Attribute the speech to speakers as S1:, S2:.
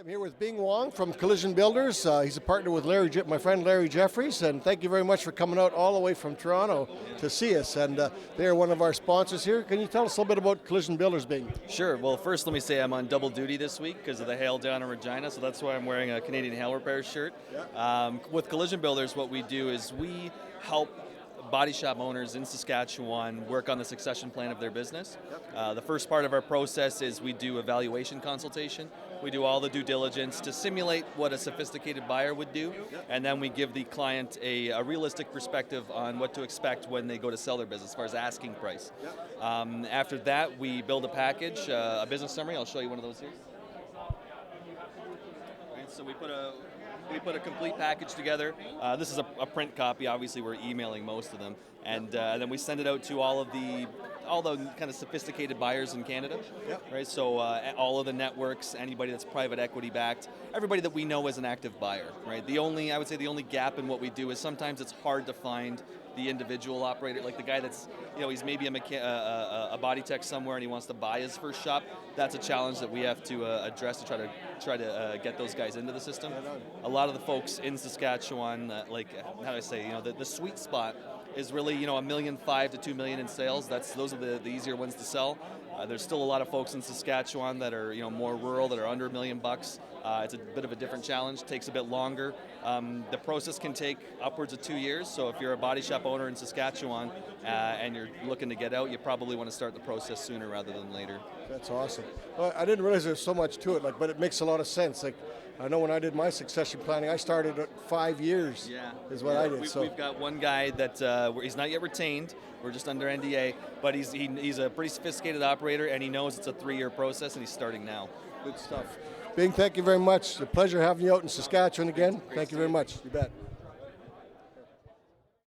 S1: I'm here with Wong from Collision Builders. He's a partner with my friend Larry Jeffries, and thank you very much for coming out all the way from Toronto to see us. And they are one of our sponsors here. Can you tell us a little bit about Collision Builders being?
S2: Sure. Well, first let me say I'm on double duty this week because of the hail down in Regina, so that's why I'm wearing a Canadian Hail Repair shirt.
S1: Yeah.
S2: With Collision Builders, what we do is we help body shop owners in Saskatchewan work on the succession plan of their business. The first part of our process is we do a valuation consultation. We do all the due diligence to simulate what a sophisticated buyer would do, and then we give the client a realistic perspective on what to expect when they go to sell their business as far as asking price. After that, we build a package, a business summary. I'll show you one of those here. Right, so we put a complete package together. This is a print copy. Obviously, we're emailing most of them, and then we send it out to all the kind of sophisticated buyers in Canada. Right. So all of the networks, anybody that's private equity backed, everybody that we know as an active buyer. Right. I would say the only gap in what we do is sometimes it's hard to find the individual operator, like the guy that's, he's maybe a body tech somewhere and he wants to buy his first shop. That's a challenge that we have to address to try to get those guys into the system. A lot of the folks in Saskatchewan, the sweet spot is really $1.5 million to $2 million in sales. Those are the easier ones to sell. There's still a lot of folks in Saskatchewan that are more rural, that are under $1 million. It's a bit of a different challenge. Takes a bit longer. The process can take upwards of 2 years. So if you're a body shop owner in Saskatchewan and you're looking to get out, you probably want to start the process sooner rather than later.
S1: That's awesome. Well, I didn't realize there's so much to it, but it makes a lot of sense. I know when I did my succession planning, I started at 5 years. Is what I did.
S2: We've got one guy that he's not yet retained. We're just under NDA, but he's a pretty sophisticated operator, and he knows it's a 3-year process, and he's starting now.
S1: Good stuff. Bing, thank you very much. It's a pleasure having you out in Saskatchewan again. Thank you very much. You bet.